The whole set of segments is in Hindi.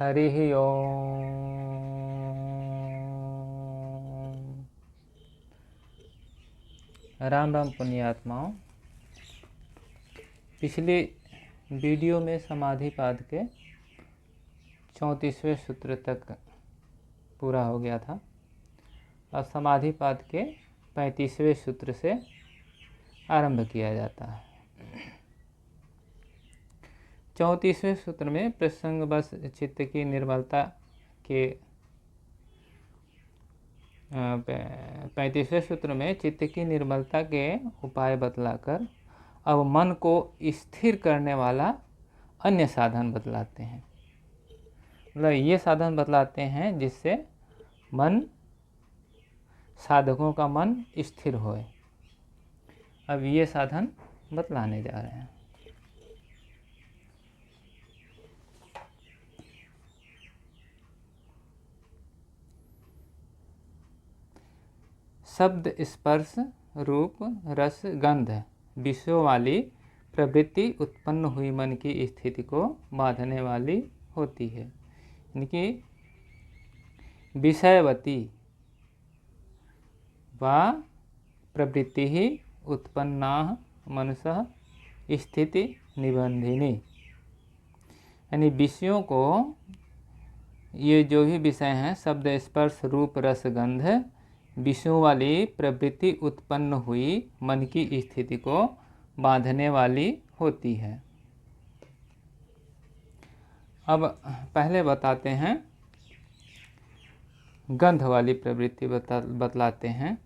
हरिः ओम। राम राम पुण्यात्माओं। पिछले वीडियो में समाधिपाद के 34वें सूत्र तक पूरा हो गया था। अब समाधिपाद के 35वें सूत्र से आरंभ किया जाता है। 34वें सूत्र में प्रसंग बस चित्त की निर्मलता के 35वें सूत्र में चित्त की निर्मलता के उपाय बतलाकर अब मन को स्थिर करने वाला अन्य साधन बतलाते हैं। मतलब ये साधन बतलाते हैं जिससे मन, साधकों का मन स्थिर होए। अब ये साधन बतलाने जा रहे हैं। शब्द, स्पर्श, रूप, रस, गंध विषयों वाली प्रवृत्ति उत्पन्न हुई मन की स्थिति को बांधने वाली होती है। इनकी विषयवती व प्रवृत्ति ही उत्पन्ना मनसः स्थिति निबंधिनी। यानी विषयों को, ये जो भी विषय हैं, शब्द, स्पर्श, रूप, रस, गंध, विषयों वाली प्रवृत्ति उत्पन्न हुई मन की स्थिति को बांधने वाली होती है। अब पहले बताते हैं गंध वाली प्रवृत्ति बतलाते हैं।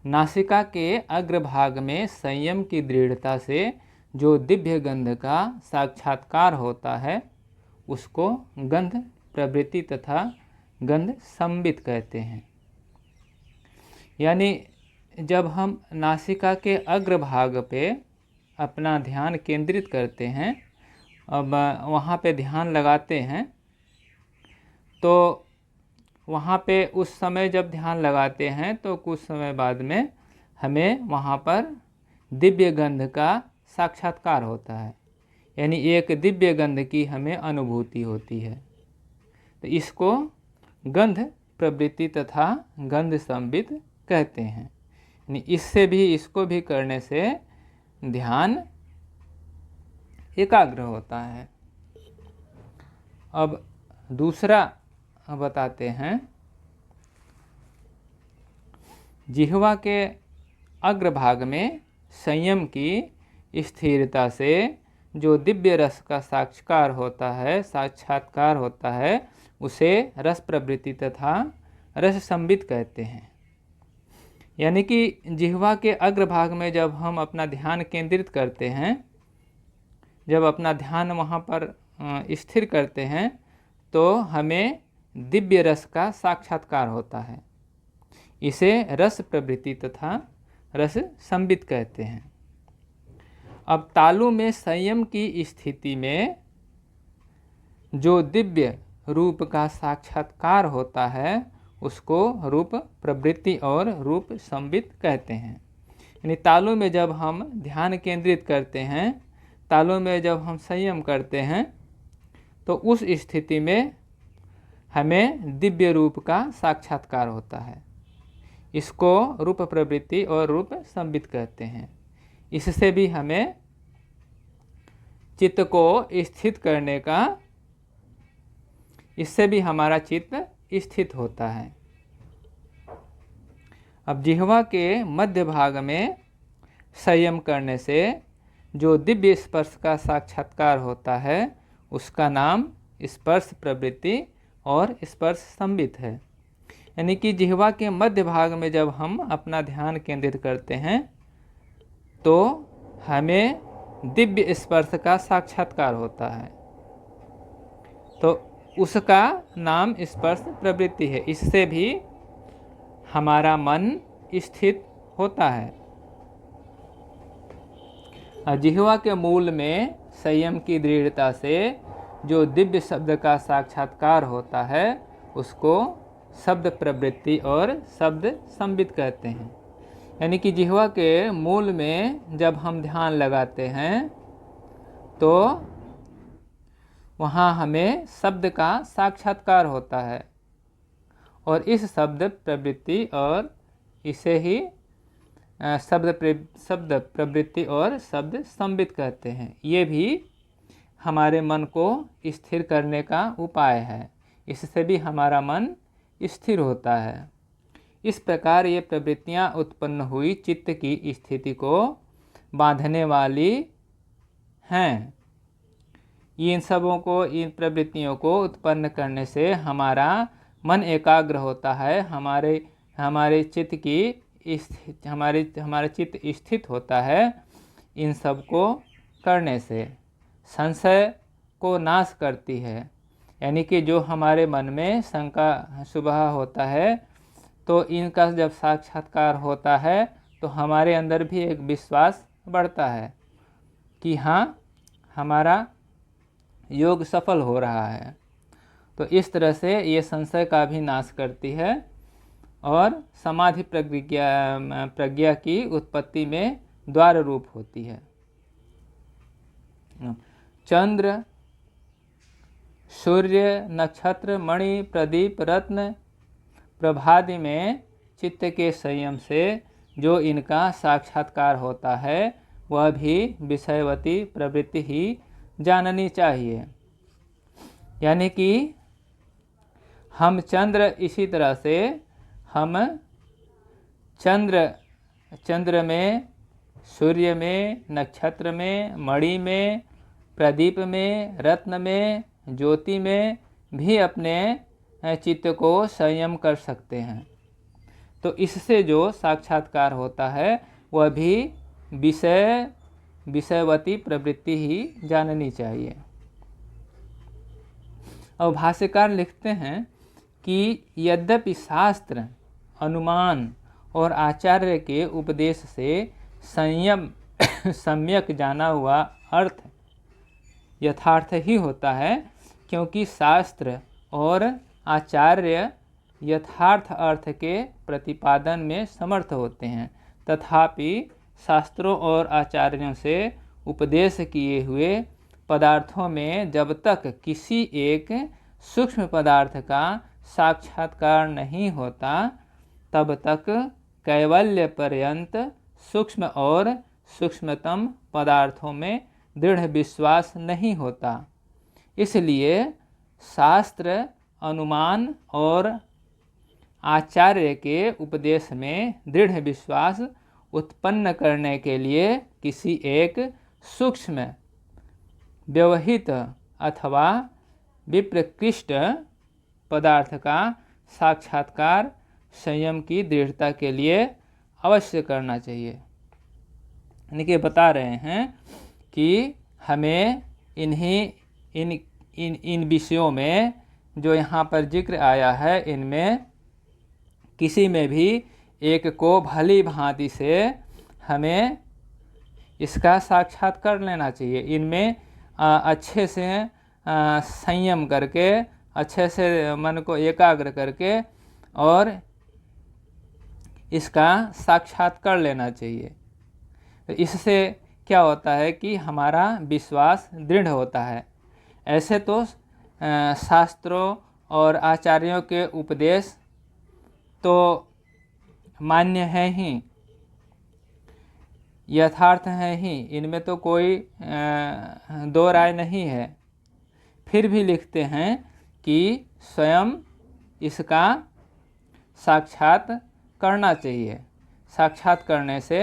नासिका के अग्रभाग में संयम की दृढ़ता से जो दिव्य गंध का साक्षात्कार होता है उसको गंध प्रवृत्ति तथा गंध संबित कहते हैं। यानी जब हम नासिका के अग्रभाग पे अपना ध्यान केंद्रित करते हैं, अब वहाँ पे ध्यान लगाते हैं, तो वहाँ पे उस समय जब ध्यान लगाते हैं तो कुछ समय बाद में हमें वहाँ पर दिव्य गंध का साक्षात्कार होता है। यानी एक दिव्य गंध की हमें अनुभूति होती है। तो इसको गंध प्रवृत्ति तथा गंध संबित कहते हैं। यानी इससे भी, इसको भी करने से ध्यान एकाग्र होता है। अब दूसरा बताते हैं। जिह्वा के अग्रभाग में संयम की स्थिरता से जो दिव्य रस का साक्षात्कार होता है उसे रस प्रवृत्ति तथा रस संबित कहते हैं। यानी कि जिह्वा के अग्रभाग में जब हम अपना ध्यान केंद्रित करते हैं, जब अपना ध्यान वहाँ पर स्थिर करते हैं तो हमें दिव्य रस का साक्षात्कार होता है। इसे रस प्रवृत्ति तथा रस संबित कहते हैं। अब तालु में संयम की स्थिति में जो दिव्य रूप का साक्षात्कार होता है उसको रूप प्रवृत्ति और रूप संबित कहते हैं। यानी तालु में जब हम ध्यान केंद्रित करते हैं, तालु में जब हम संयम करते हैं तो उस स्थिति में हमें दिव्य रूप का साक्षात्कार होता है। इसको रूप प्रवृत्ति और रूप संबित कहते हैं। इससे भी हमें चित्त को स्थित करने का, इससे भी हमारा चित्त स्थित होता है। अब जिह्वा के मध्य भाग में संयम करने से जो दिव्य स्पर्श का साक्षात्कार होता है उसका नाम स्पर्श प्रवृत्ति और स्पर्श संबित है। यानी कि जिह्वा के मध्य भाग में जब हम अपना ध्यान केंद्रित करते हैं तो हमें दिव्य स्पर्श का साक्षात्कार होता है, तो उसका नाम स्पर्श प्रवृत्ति है। इससे भी हमारा मन स्थित होता है। जिह्वा के मूल में संयम की दृढ़ता से जो दिव्य शब्द का साक्षात्कार होता है उसको शब्द प्रवृत्ति और शब्द संबित कहते हैं। यानी कि जिह्वा के मूल में जब हम ध्यान लगाते हैं तो वहाँ हमें शब्द का साक्षात्कार होता है और इस शब्द प्रवृत्ति और इसे ही शब्द प्रवृत्ति और शब्द संबित कहते हैं। ये भी हमारे मन को स्थिर करने का उपाय है, इससे भी हमारा मन स्थिर होता है। इस प्रकार ये प्रवृत्तियाँ उत्पन्न हुई चित्त की स्थिति को बांधने वाली हैं। इन सबों को, इन प्रवृत्तियों को उत्पन्न करने से हमारा मन एकाग्र होता है, हमारे चित्त की हमारे चित्त स्थित होता है। इन सब को करने से संशय को नाश करती है, यानी कि जो हमारे मन में शंका सुबह होता है तो इनका जब साक्षात्कार होता है तो हमारे अंदर भी एक विश्वास बढ़ता है कि हाँ, हमारा योग सफल हो रहा है। तो इस तरह से ये संशय का भी नाश करती है और समाधि प्रज्ञा की उत्पत्ति में द्वार रूप होती है। चंद्र, सूर्य, नक्षत्र, मणि, प्रदीप, रत्न प्रभादि में चित्त के संयम से जो इनका साक्षात्कार होता है वह भी विषयवती प्रवृत्ति ही जाननी चाहिए। यानी कि हम चंद्र, इसी तरह से हम चंद्र में, सूर्य में, नक्षत्र में, मणि में, प्रदीप में, रत्न में, ज्योति में भी अपने चित्त को संयम कर सकते हैं। तो इससे जो साक्षात्कार होता है वह भी विषयवती प्रवृत्ति ही जाननी चाहिए। और भाष्यकार लिखते हैं कि यद्यपि शास्त्र, अनुमान और आचार्य के उपदेश से संयम सम्यक जाना हुआ अर्थ यथार्थ ही होता है, क्योंकि शास्त्र और आचार्य यथार्थ अर्थ के प्रतिपादन में समर्थ होते हैं। तथापि शास्त्रों और आचार्यों से उपदेश किए हुए पदार्थों में जब तक किसी एक सूक्ष्म पदार्थ का साक्षात्कार नहीं होता तब तक कैवल्य पर्यंत सूक्ष्म और सूक्ष्मतम पदार्थों में दृढ़ विश्वास नहीं होता। इसलिए शास्त्र, अनुमान और आचार्य के उपदेश में दृढ़ विश्वास उत्पन्न करने के लिए किसी एक सूक्ष्म, व्यवहित अथवा विप्रकृष्ट पदार्थ का साक्षात्कार संयम की दृढ़ता के लिए अवश्य करना चाहिए। यानी कि बता रहे हैं कि हमें इन विषयों में जो यहाँ पर जिक्र आया है, इनमें किसी में भी एक को भली भांति से हमें इसका साक्षात कर लेना चाहिए। इनमें अच्छे से संयम करके, अच्छे से मन को एकाग्र करके और इसका साक्षात कर लेना चाहिए। तो इससे क्या होता है कि हमारा विश्वास दृढ़ होता है। ऐसे तो शास्त्रों और आचार्यों के उपदेश तो मान्य है ही, यथार्थ है ही, इनमें तो कोई दो राय नहीं है। फिर भी लिखते हैं कि स्वयं इसका साक्षात करना चाहिए। साक्षात करने से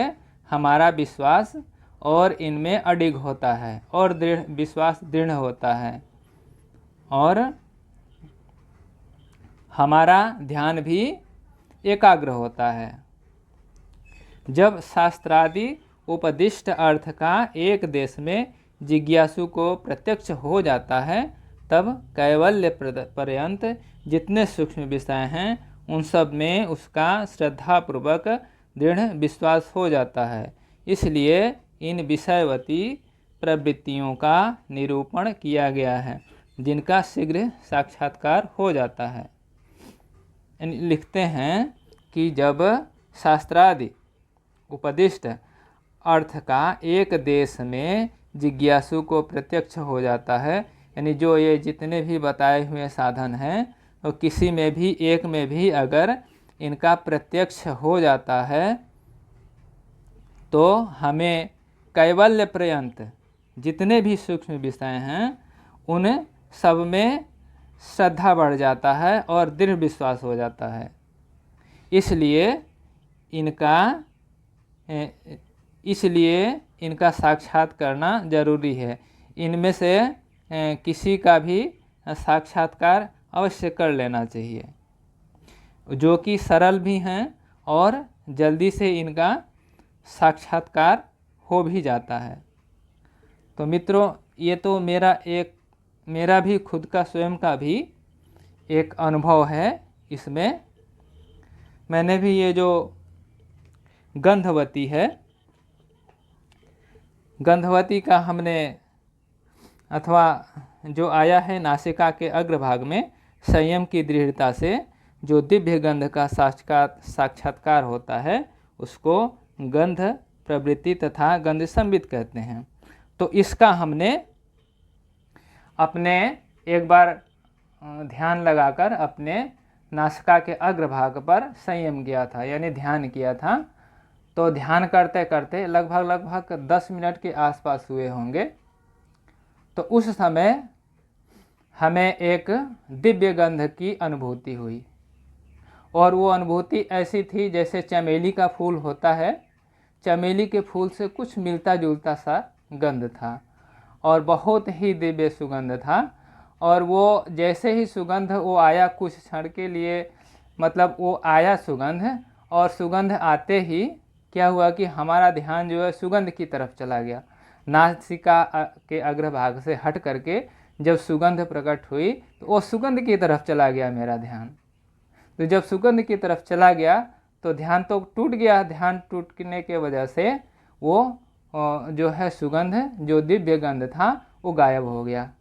हमारा विश्वास और इनमें अडिग होता है और विश्वास दृढ़ होता है और हमारा ध्यान भी एकाग्र होता है। जब शास्त्रादि उपदिष्ट अर्थ का एक देश में जिज्ञासु को प्रत्यक्ष हो जाता है, तब कैवल्य पर्यंत जितने सूक्ष्म विषय हैं उन सब में उसका श्रद्धापूर्वक दृढ़ विश्वास हो जाता है। इसलिए इन विषयवती प्रवृत्तियों का निरूपण किया गया है, जिनका शीघ्र साक्षात्कार हो जाता है। लिखते हैं कि जब शास्त्रादि उपदिष्ट अर्थ का एक देश में जिज्ञासु को प्रत्यक्ष हो जाता है, यानी जो ये जितने भी बताए हुए साधन हैं तो किसी में भी एक में भी अगर इनका प्रत्यक्ष हो जाता है तो हमें कैवल्य पर्यंत जितने भी सूक्ष्म विषय हैं उन सब में श्रद्धा बढ़ जाता है और दृढ़ विश्वास हो जाता है। इसलिए इनका साक्षात करना जरूरी है। इनमें से किसी का भी साक्षात्कार अवश्य कर लेना चाहिए, जो कि सरल भी हैं और जल्दी से इनका साक्षात्कार हो भी जाता है। तो मित्रों, ये तो मेरा भी खुद का स्वयं का भी एक अनुभव है। इसमें मैंने भी ये जो गंधवती है, गंधवती का हमने अथवा जो आया है नासिका के अग्रभाग में संयम की दृढ़ता से जो दिव्य गंध का साक्षात्कार होता है उसको गंध प्रवृत्ति तथा गंध संबित कहते हैं। तो इसका हमने अपने एक बार ध्यान लगाकर अपने नासिका के अग्रभाग पर संयम किया था, यानी ध्यान किया था। तो ध्यान करते करते लगभग 10 मिनट के आसपास हुए होंगे। तो उस समय हमें एक दिव्य गंध की अनुभूति हुई और वो अनुभूति ऐसी थी जैसे चमेली का फूल होता है, चमेली के फूल से कुछ मिलता जुलता सा गंध था और बहुत ही दिव्य सुगंध था। और वो जैसे ही सुगंध वो आया कुछ क्षण के लिए, मतलब वो आया सुगंध, और सुगंध आते ही क्या हुआ कि हमारा ध्यान जो है सुगंध की तरफ चला गया। नासिका के अग्रभाग से हट करके जब सुगंध प्रकट हुई तो वो सुगंध की तरफ चला गया मेरा ध्यान। तो जब सुगंध की तरफ चला गया तो ध्यान तो टूट गया। ध्यान टूटने के वजह से वो जो है सुगंध, जो दिव्य गंध था, वो गायब हो गया।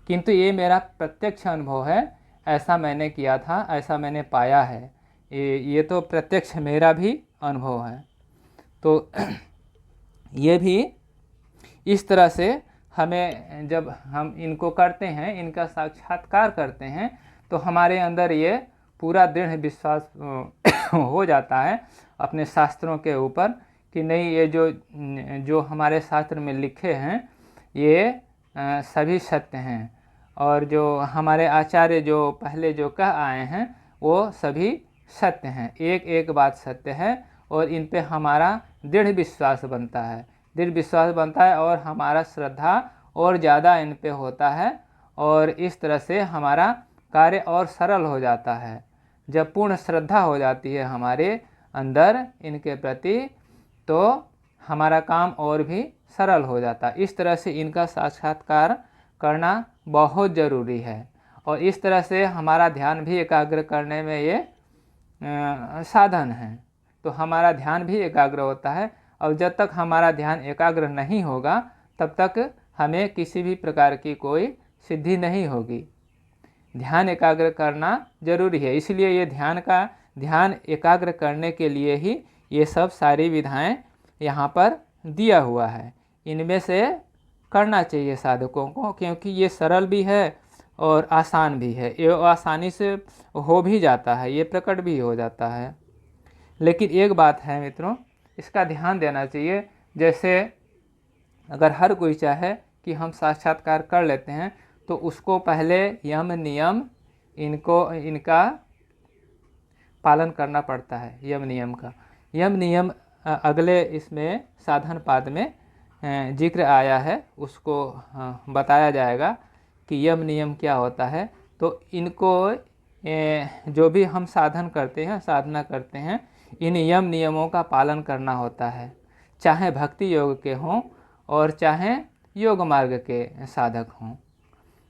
किंतु ये मेरा प्रत्यक्ष अनुभव है, ऐसा मैंने किया था, ऐसा मैंने पाया है। ये तो प्रत्यक्ष मेरा भी अनुभव है। तो ये भी इस तरह से हमें जब हम इनको करते हैं, इनका साक्षात्कार करते हैं, तो हमारे अंदर ये पूरा दृढ़ विश्वास हो जाता है अपने शास्त्रों के ऊपर कि नहीं, ये जो हमारे शास्त्र में लिखे हैं ये सभी सत्य हैं, और जो हमारे आचार्य जो पहले जो कह आए हैं वो सभी सत्य हैं। एक एक बात सत्य है और इन पे हमारा दृढ़ विश्वास बनता है और हमारा श्रद्धा और ज़्यादा इन पे होता है, और इस तरह से हमारा कार्य और सरल हो जाता है। जब पूर्ण श्रद्धा हो जाती है हमारे अंदर इनके प्रति तो हमारा काम और भी सरल हो जाता है। इस तरह से इनका साक्षात्कार करना बहुत ज़रूरी है, और इस तरह से हमारा ध्यान भी एकाग्र करने में ये साधन है। तो हमारा ध्यान भी एकाग्र होता है, और जब तक हमारा ध्यान एकाग्र नहीं होगा तब तक हमें किसी भी प्रकार की कोई सिद्धि नहीं होगी। ध्यान एकाग्र करना जरूरी है, इसलिए ये ध्यान एकाग्र करने के लिए ही ये सब सारी विधाएं यहाँ पर दिया हुआ है। इनमें से करना चाहिए साधकों को, क्योंकि ये सरल भी है और आसान भी है। ये आसानी से हो भी जाता है, ये प्रकट भी हो जाता है। लेकिन एक बात है मित्रों, इसका ध्यान देना चाहिए। जैसे अगर हर कोई चाहे कि हम साक्षात्कार कर लेते हैं तो उसको पहले यम नियम इनका पालन करना पड़ता है। यम नियम अगले इसमें साधन पाद में जिक्र आया है, उसको बताया जाएगा कि यम नियम क्या होता है। तो इनको जो भी हम साधना करते हैं इन यम नियमों का पालन करना होता है, चाहे भक्ति योग के हों और चाहे योग मार्ग के साधक हों।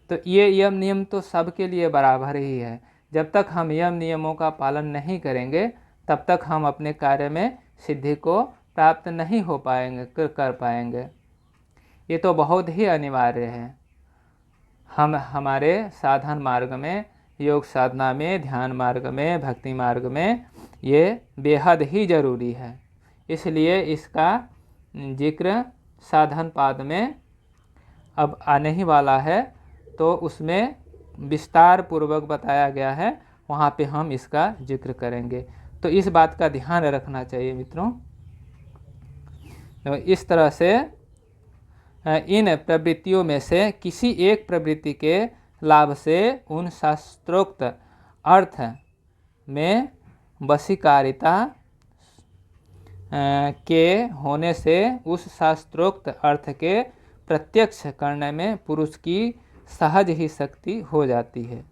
तो ये यम नियम तो सबके लिए बराबर ही है। जब तक हम यम नियमों का पालन नहीं करेंगे तब तक हम अपने कार्य में सिद्धि को प्राप्त नहीं कर पाएंगे। ये तो बहुत ही अनिवार्य है। हमारे साधन मार्ग में, योग साधना में, ध्यान मार्ग में, भक्ति मार्ग में ये बेहद ही ज़रूरी है। इसलिए इसका जिक्र साधन पाद में अब आने ही वाला है। तो उसमें विस्तार पूर्वक बताया गया है, वहाँ पे हम इसका जिक्र करेंगे। तो इस बात का ध्यान रखना चाहिए मित्रों। तो इस तरह से इन प्रवृत्तियों में से किसी एक प्रवृत्ति के लाभ से उन शास्त्रोक्त अर्थ में वशीकारिता के होने से उस शास्त्रोक्त अर्थ के प्रत्यक्ष करने में पुरुष की सहज ही शक्ति हो जाती है,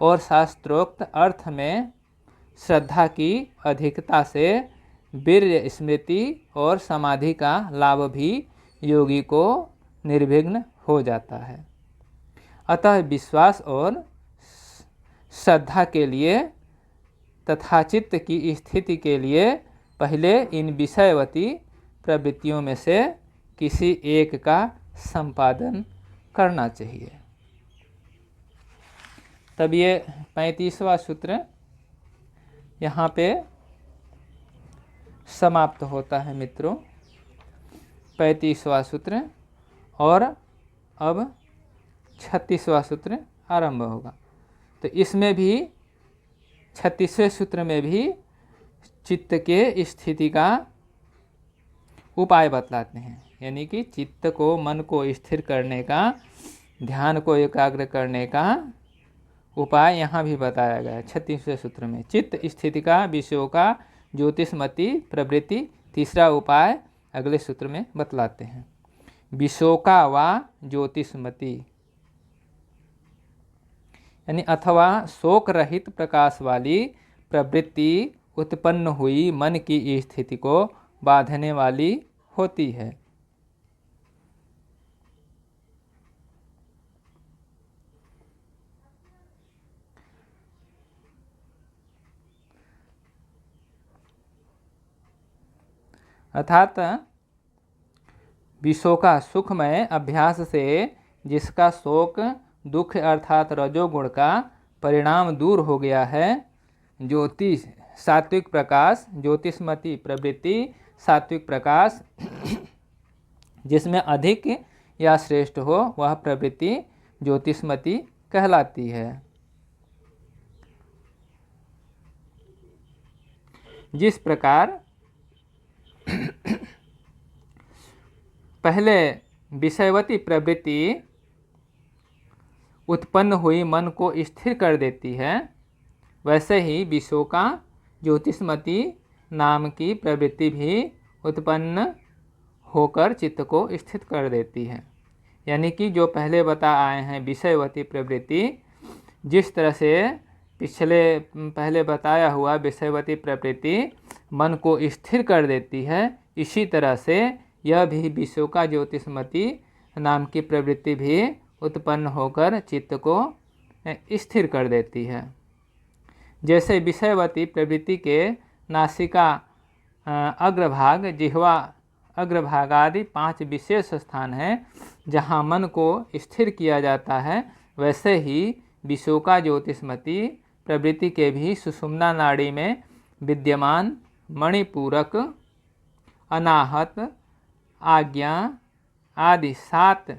और शास्त्रोक्त अर्थ में श्रद्धा की अधिकता से वीर्य, स्मृति और समाधि का लाभ भी योगी को निर्विघ्न हो जाता है। अतः विश्वास और श्रद्धा के लिए तथा चित्त की स्थिति के लिए पहले इन विषयवती प्रवृत्तियों में से किसी एक का संपादन करना चाहिए। तब ये 35वां सूत्र यहाँ पे समाप्त होता है मित्रों, 35वां सूत्र। और अब 36वां सूत्र आरंभ होगा। तो इसमें भी 36वें सूत्र में भी चित्त के स्थिति का उपाय बतलाते हैं, यानी कि चित्त को, मन को स्थिर करने का, ध्यान को एकाग्र करने का उपाय यहाँ भी बताया गया है 36वें सूत्र में। चित्त स्थिति का विषयों का ज्योतिषमती प्रवृत्ति, तीसरा उपाय अगले सूत्र में बतलाते हैं। विशोका व ज्योतिषमती यानी अथवा शोक रहित प्रकाश वाली प्रवृत्ति उत्पन्न हुई मन की स्थिति को बांधने वाली होती है। अर्थात विशोका सुखमय अभ्यास से जिसका शोक दुख अर्थात रजोगुण का परिणाम दूर हो गया है, ज्योतिष सात्विक प्रकाश, ज्योतिषमती प्रवृत्ति सात्विक प्रकाश जिसमें अधिक या श्रेष्ठ हो, वह प्रवृत्ति ज्योतिषमती कहलाती है। जिस प्रकार पहले विषयवती प्रवृत्ति उत्पन्न हुई मन को स्थिर कर देती है, वैसे ही विशोका ज्योतिषमती नाम की प्रवृत्ति भी उत्पन्न होकर चित्त को स्थित कर देती है। यानी कि जो पहले बता आए हैं विषयवती प्रवृत्ति, जिस तरह से पहले बताया हुआ विषयवती प्रवृत्ति मन को स्थिर कर देती है, इसी तरह से यह भी विशोका ज्योतिषमती नाम की प्रवृत्ति भी उत्पन्न होकर चित्त को स्थिर कर देती है। जैसे विषयवती प्रवृत्ति के नासिका अग्रभाग, जिह्वा अग्रभाग आदि 5 विशेष स्थान हैं जहाँ मन को स्थिर किया जाता है, वैसे ही विशोका ज्योतिषमती प्रवृत्ति के भी सुषुम्ना नाड़ी में विद्यमान मणिपूरक, अनाहत, आज्ञा आदि 7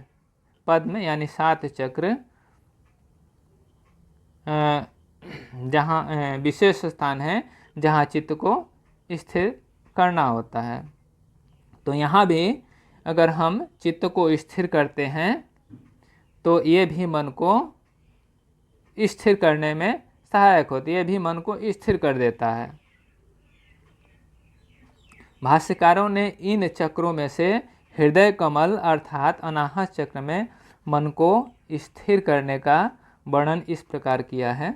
पद्म यानी 7 चक्र जहाँ विशेष स्थान है जहाँ चित्त को स्थिर करना होता है। तो यहाँ भी अगर हम चित्त को स्थिर करते हैं तो ये भी मन को स्थिर करने में सहायक होती है, ये भी मन को स्थिर कर देता है। भाष्यकारों ने इन चक्रों में से हृदय कमल अर्थात अनाहत चक्र में मन को स्थिर करने का वर्णन इस प्रकार किया है।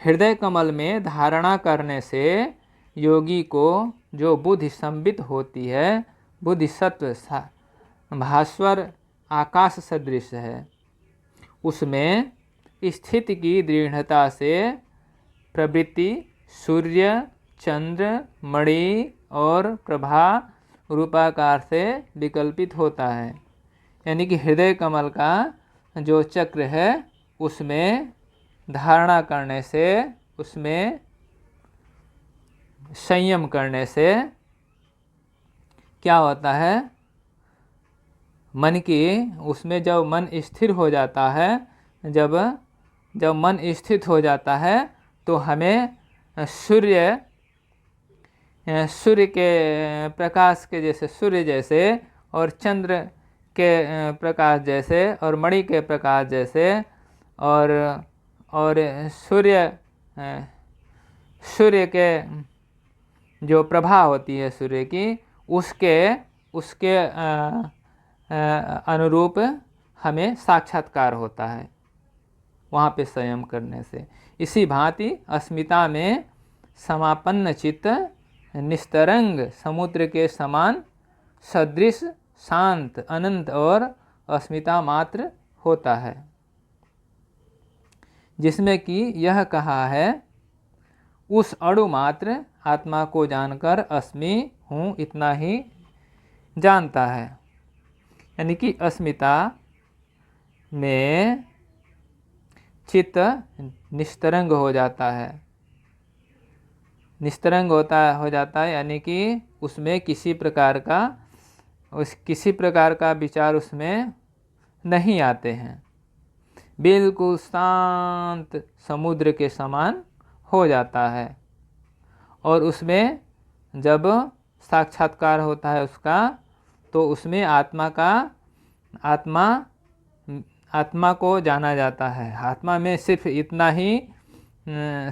हृदय कमल में धारणा करने से योगी को जो बुद्धि संबित होती है, बुद्धि सत्व भास्वर आकाश सदृश है, उसमें स्थिति की दृढ़ता से प्रवृत्ति सूर्य, चंद्र, मणि और प्रभा रूपाकार से विकल्पित होता है। यानी कि हृदय कमल का जो चक्र है उसमें धारणा करने से, उसमें संयम करने से क्या होता है, मन की उसमें जब मन स्थिर हो जाता है, जब मन स्थित हो जाता है तो हमें सूर्य के प्रकाश के जैसे, सूर्य जैसे और चंद्र के प्रकाश जैसे और मणि के प्रकाश जैसे और सूर्य के जो प्रभा होती है सूर्य की, उसके अनुरूप हमें साक्षात्कार होता है वहाँ पे संयम करने से। इसी भांति अस्मिता में समापन्न चित्त निस्तरंग समुद्र के समान सदृश शांत अनंत और अस्मिता मात्र होता है, जिसमें कि यह कहा है उस अणु मात्र आत्मा को जानकर अस्मि हूँ इतना ही जानता है। यानी कि अस्मिता में चित्त निस्तरंग हो जाता है, निस्तरंग हो जाता है, यानी कि उसमें किसी प्रकार का विचार उसमें नहीं आते हैं, बिल्कुल शांत समुद्र के समान हो जाता है। और उसमें जब साक्षात्कार होता है उसका, तो उसमें आत्मा को जाना जाता है। आत्मा में सिर्फ इतना ही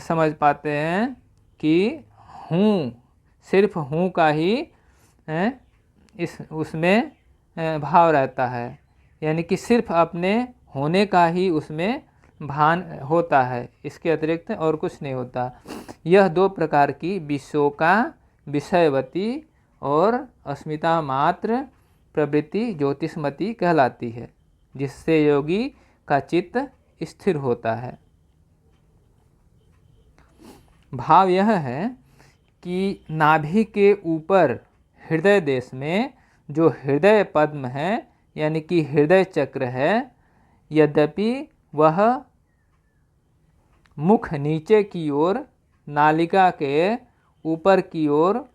समझ पाते हैं कि हूँ, सिर्फ हूँ का ही उसमें भाव रहता है, यानी कि सिर्फ अपने होने का ही उसमें भान होता है, इसके अतिरिक्त और कुछ नहीं होता। यह दो प्रकार की विषयों का विषयवती और अस्मिता मात्र प्रवृत्ति ज्योतिषमती कहलाती है, जिससे योगी का चित्त स्थिर होता है। भाव यह है कि नाभि के ऊपर हृदय देश में जो हृदय पद्म है, यानी कि हृदय चक्र है, यद्यपि वह मुख नीचे की ओर नालिका के ऊपर की ओर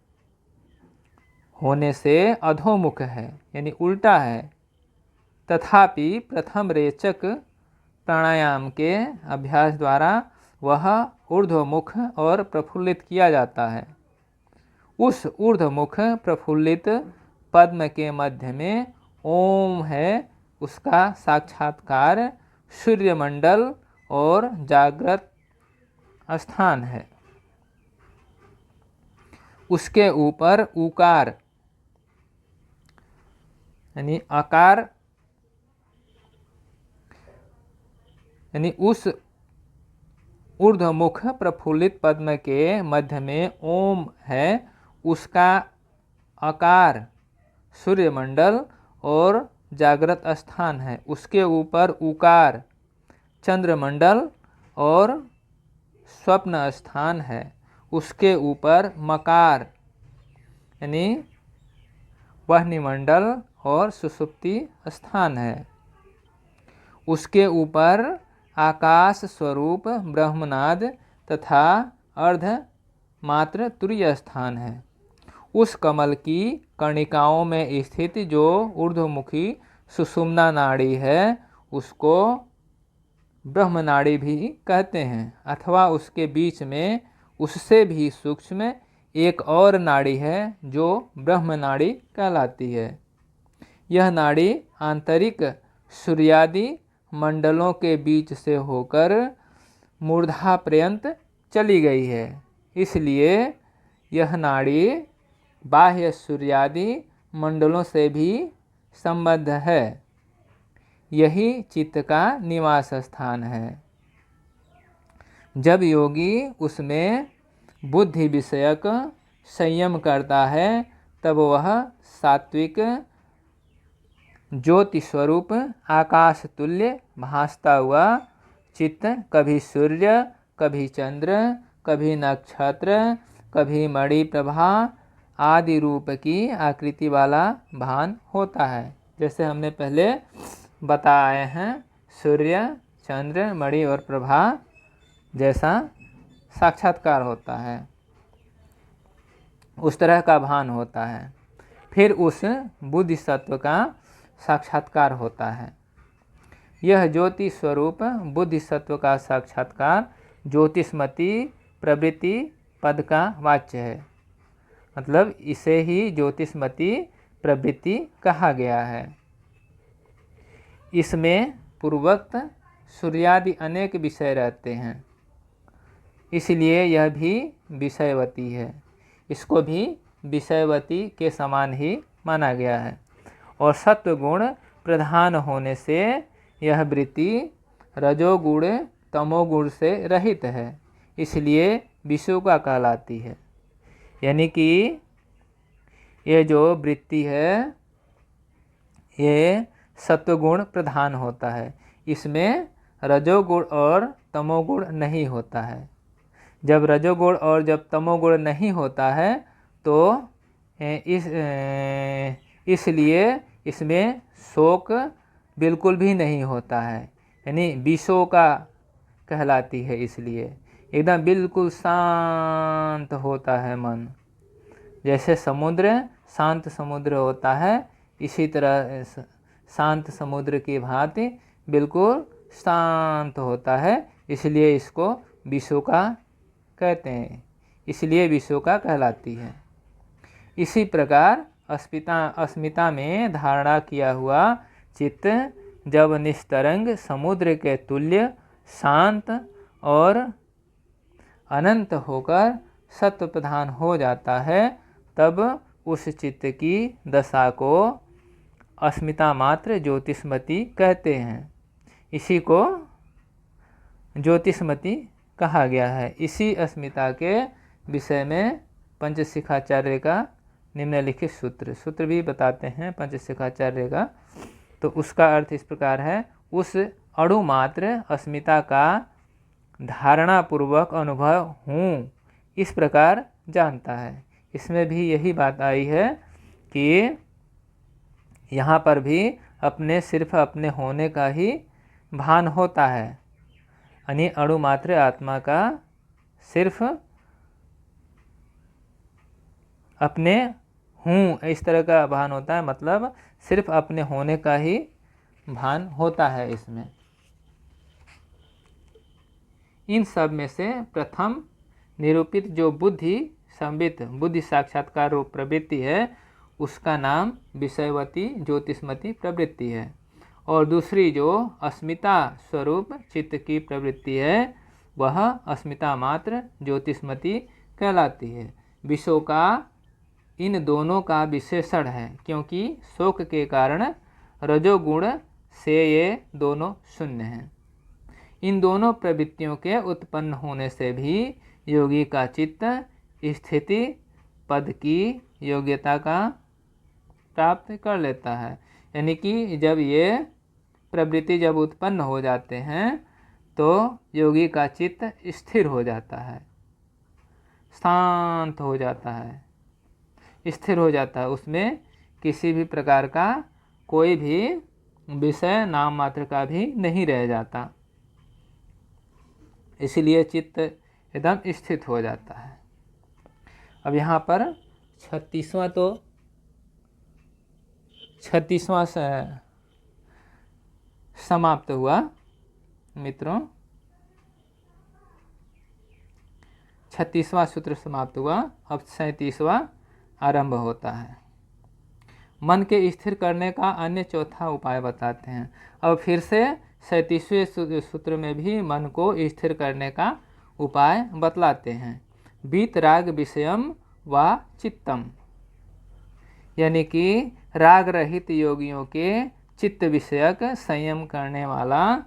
होने से अधोमुख है, यानी उल्टा है, तथापि प्रथम रेचक प्राणायाम के अभ्यास द्वारा वह ऊर्ध्वमुख और प्रफुल्लित किया जाता है। उस ऊर्ध्वमुख प्रफुल्लित पद्म के मध्य में ओम है, उसका साक्षात्कार सूर्यमंडल और जागृत स्थान है। उसके ऊपर उकार यानी आकार, यानी उस ऊर्ध्वमुख प्रफुल्लित पद्म के मध्य में ओम है, उसका आकार सूर्यमंडल और जागृत स्थान है। उसके ऊपर उकार चंद्रमंडल और स्वप्न स्थान है। उसके ऊपर मकार यानी वह्निमंडल और सुषुप्ति स्थान है। उसके ऊपर आकाश स्वरूप ब्रह्मनाद तथा अर्ध मात्र तुरीय स्थान है। उस कमल की कर्णिकाओं में स्थित जो ऊर्ध्वमुखी सुषुम्ना नाड़ी है, उसको ब्रह्मनाड़ी भी कहते हैं, अथवा उसके बीच में उससे भी सूक्ष्म एक और नाड़ी है जो ब्रह्मनाड़ी कहलाती है। यह नाड़ी आंतरिक सूर्यादि मंडलों के बीच से होकर मूर्धा पर्यंत चली गई है, इसलिए यह नाड़ी बाह्य सूर्यादि मंडलों से भी संबद्ध है। यही चित्त का निवास स्थान है। जब योगी उसमें बुद्धि विषयक संयम करता है, तब वह सात्विक ज्योति स्वरूप आकाश तुल्य भासता हुआ चित्त कभी सूर्य, कभी चंद्र, कभी नक्षत्र, कभी मणि प्रभा आदि रूप की आकृति वाला भान होता है। जैसे हमने पहले बताए हैं, सूर्य, चंद्र, मणि और प्रभा जैसा साक्षात्कार होता है, उस तरह का भान होता है। फिर उस बुद्धि सत्व का साक्षात्कार होता है। यह ज्योति स्वरूप बुद्धि सत्व का साक्षात्कार ज्योतिष्मती प्रवृत्ति पद का वाच्य है। मतलब इसे ही ज्योतिष्मती प्रवृत्ति कहा गया है। इसमें पूर्वोक्त सूर्यादि अनेक विषय रहते हैं, इसलिए यह भी विषयवती है। इसको भी विषयवती के समान ही माना गया है। और सत्वगुण प्रधान होने से यह वृत्ति रजोगुण तमोगुण से रहित है, इसलिए विषुका कहलाती है। यानी कि ये जो वृत्ति है ये सत्वगुण प्रधान होता है, इसमें रजोगुण और तमोगुण नहीं होता है। जब रजोगुण और जब तमोगुण नहीं होता है तो इसलिए इसमें शोक बिल्कुल भी नहीं होता है, यानी विशोका कहलाती है। इसलिए एकदम बिल्कुल शांत होता है मन। जैसे समुद्र शांत समुद्र होता है, इसी तरह शांत समुद्र की भांति बिल्कुल शांत होता है, इसलिए इसको विशोका कहते हैं, इसलिए विशोका कहलाती है। इसी प्रकार अस्मिता में धारणा किया हुआ चित्त जब निस्तरंग समुद्र के तुल्य शांत और अनंत होकर सत्व प्रधान हो जाता है, तब उस चित्त की दशा को अस्मिता मात्र ज्योतिष्मती कहते हैं। इसी को ज्योतिष्मती कहा गया है। इसी अस्मिता के विषय में पंचशिखाचार्य का निम्नलिखित सूत्र भी बताते हैं पंचशिखाचार्य का। तो उसका अर्थ इस प्रकार है, उस अणु मात्र अस्मिता का धारणा पूर्वक अनुभव हूँ इस प्रकार जानता है। इसमें भी यही बात आई है कि यहाँ पर भी सिर्फ अपने होने का ही भान होता है, यानी अणु मात्र आत्मा का सिर्फ अपने हूँ इस तरह का भान होता है, मतलब सिर्फ अपने होने का ही भान होता है इसमें। इन सब में से प्रथम निरूपित जो बुद्धि संबित बुद्धि साक्षात्कार रूप प्रवृत्ति है उसका नाम विषयवती ज्योतिष्मती प्रवृत्ति है, और दूसरी जो अस्मिता स्वरूप चित्त की प्रवृत्ति है वह अस्मिता मात्र ज्योतिष्मती कहलाती है। विशोका इन दोनों का विशेषण है, क्योंकि शोक के कारण रजोगुण से ये दोनों शून्य हैं। इन दोनों प्रवृत्तियों के उत्पन्न होने से भी योगी का चित्त स्थिति पद की योग्यता का प्राप्त कर लेता है। यानी कि जब ये प्रवृत्ति जब उत्पन्न हो जाते हैं तो योगी का चित्त स्थिर हो जाता है, शांत हो जाता है, स्थिर हो जाता है। उसमें किसी भी प्रकार का कोई भी विषय नाम मात्र का भी नहीं रह जाता, इसलिए चित्त एकदम स्थित हो जाता है। अब यहाँ पर 36वां समाप्त हुआ मित्रों। 36वां सूत्र समाप्त हुआ। अब 37वां आरंभ होता है। मन के स्थिर करने का अन्य चौथा उपाय बताते हैं। अब फिर से 37वें सूत्र में भी मन को स्थिर करने का उपाय बतलाते हैं। बीत राग विषयम व चित्तम, यानी कि राग रहित योगियों के चित्त विषयक संयम करने वाला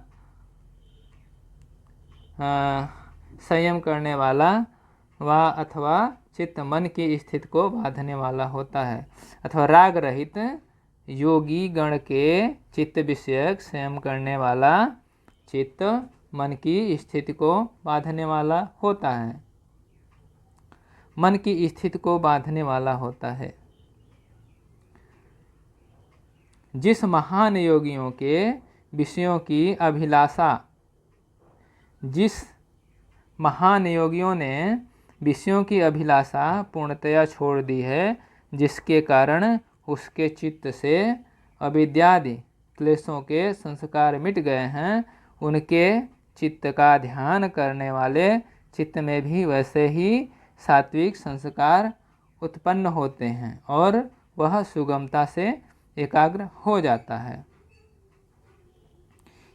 व अथवा चित्त मन की स्थिति को बांधने वाला होता है, अथवा राग रहित योगी गण के चित्त विषयक संयम करने वाला चित्त मन की स्थिति को बांधने वाला होता है, मन की स्थिति को बांधने वाला होता है। जिस महान योगियों के विषयों की अभिलाषा, जिस महान योगियों ने विषयों की अभिलाषा पूर्णतया छोड़ दी है, जिसके कारण उसके चित्त से अविद्यादि क्लेशों के संस्कार मिट गए हैं, उनके चित्त का ध्यान करने वाले चित्त में भी वैसे ही सात्विक संस्कार उत्पन्न होते हैं और वह सुगमता से एकाग्र हो जाता है।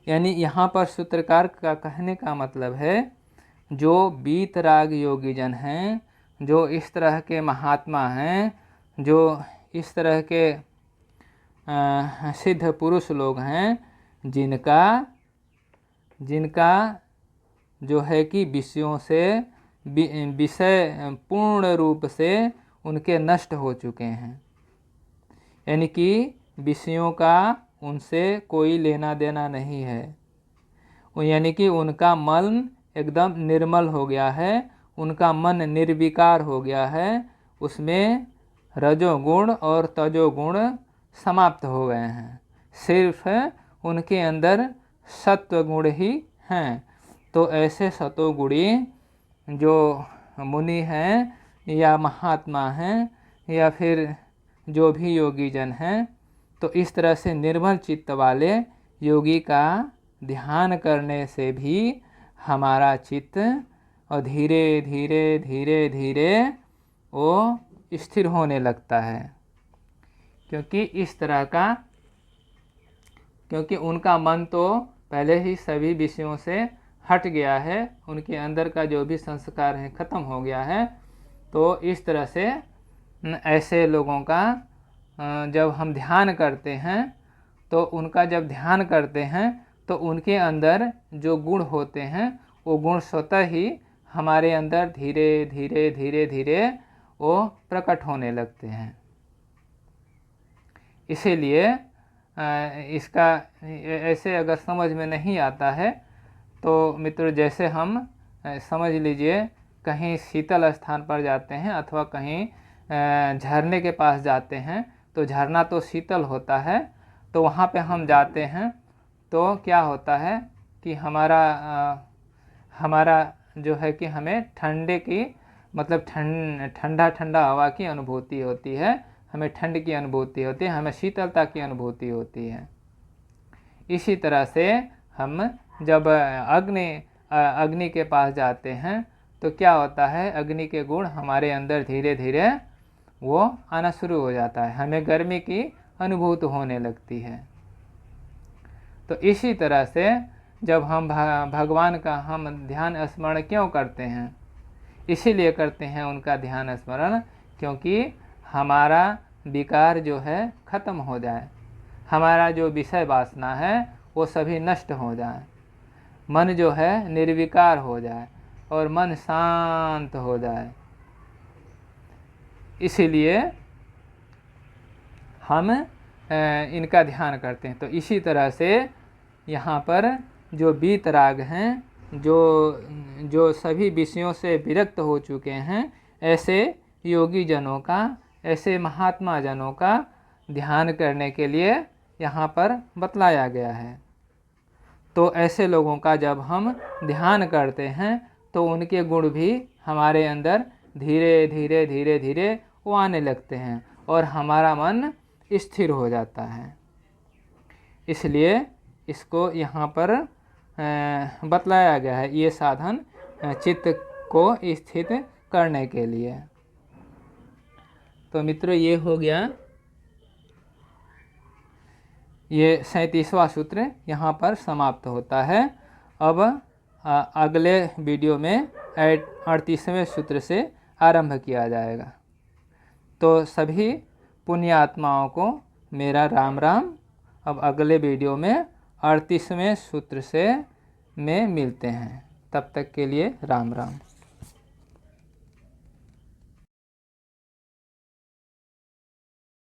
यानी यहाँ पर सूत्रकार का कहने का मतलब है, जो वीतराग योगी जन हैं, जो इस तरह के महात्मा हैं, जो इस तरह के सिद्ध पुरुष लोग हैं, जिनका जो है कि विषयों से विषय पूर्ण रूप से उनके नष्ट हो चुके हैं, यानी कि विषयों का उनसे कोई लेना देना नहीं है, यानी कि उनका मन एकदम निर्मल हो गया है, उनका मन निर्विकार हो गया है, उसमें रजोगुण और तजोगुण समाप्त हो गए हैं, सिर्फ उनके अंदर सत्वगुण ही हैं। तो ऐसे सतोगुणी जो मुनि हैं या महात्मा हैं या फिर जो भी योगी जन हैं, तो इस तरह से निर्मल चित्त वाले योगी का ध्यान करने से भी हमारा चित्त और धीरे धीरे धीरे धीरे वो स्थिर होने लगता है, क्योंकि उनका मन तो पहले ही सभी विषयों से हट गया है, उनके अंदर का जो भी संस्कार है ख़त्म हो गया है। तो इस तरह से ऐसे लोगों का जब हम ध्यान करते हैं, तो उनका जब ध्यान करते हैं तो उनके अंदर जो गुण होते हैं वो गुण स्वतः ही हमारे अंदर धीरे धीरे धीरे धीरे वो प्रकट होने लगते हैं। इसीलिए इसका ऐसे अगर समझ में नहीं आता है तो मित्रों, जैसे हम समझ लीजिए कहीं शीतल स्थान पर जाते हैं अथवा कहीं झरने के पास जाते हैं, तो झरना तो शीतल होता है, तो वहाँ पे हम जाते हैं तो क्या होता है कि हमारा जो है कि हमें ठंडे की मतलब ठंडा ठंडा हवा की अनुभूति होती है, हमें ठंड की अनुभूति होती है, हमें शीतलता की अनुभूति होती है। इसी तरह से हम जब अग्नि के पास जाते हैं तो क्या होता है, अग्नि के गुण हमारे अंदर धीरे धीरे वो आना शुरू हो जाता है, हमें गर्मी की अनुभूति होने लगती है। तो इसी तरह से जब हम भगवान का हम ध्यान स्मरण क्यों करते हैं, इसीलिए करते हैं उनका ध्यान स्मरण, क्योंकि हमारा विकार जो है ख़त्म हो जाए, हमारा जो विषय वासना है वो सभी नष्ट हो जाए, मन जो है निर्विकार हो जाए और मन शांत हो जाए। इसीलिए हम इनका ध्यान करते हैं। तो इसी तरह से यहाँ पर जो वीतराग हैं, जो सभी विषयों से विरक्त हो चुके हैं, ऐसे योगी जनों का, ऐसे महात्मा जनों का ध्यान करने के लिए यहाँ पर बतलाया गया है। तो ऐसे लोगों का जब हम ध्यान करते हैं तो उनके गुण भी हमारे अंदर धीरे धीरे धीरे धीरे वो आने लगते हैं और हमारा मन स्थिर हो जाता है। इसलिए इसको यहाँ पर बतलाया गया है, ये साधन चित्त को स्थित करने के लिए। तो मित्रों, ये हो गया, ये 37वां सूत्र यहाँ पर समाप्त होता है। अब अगले वीडियो में 38वें सूत्र से आरंभ किया जाएगा। तो सभी पुण्य आत्माओं को मेरा राम राम। अब अगले वीडियो में 38वें सूत्र से में मिलते हैं। तब तक के लिए राम राम।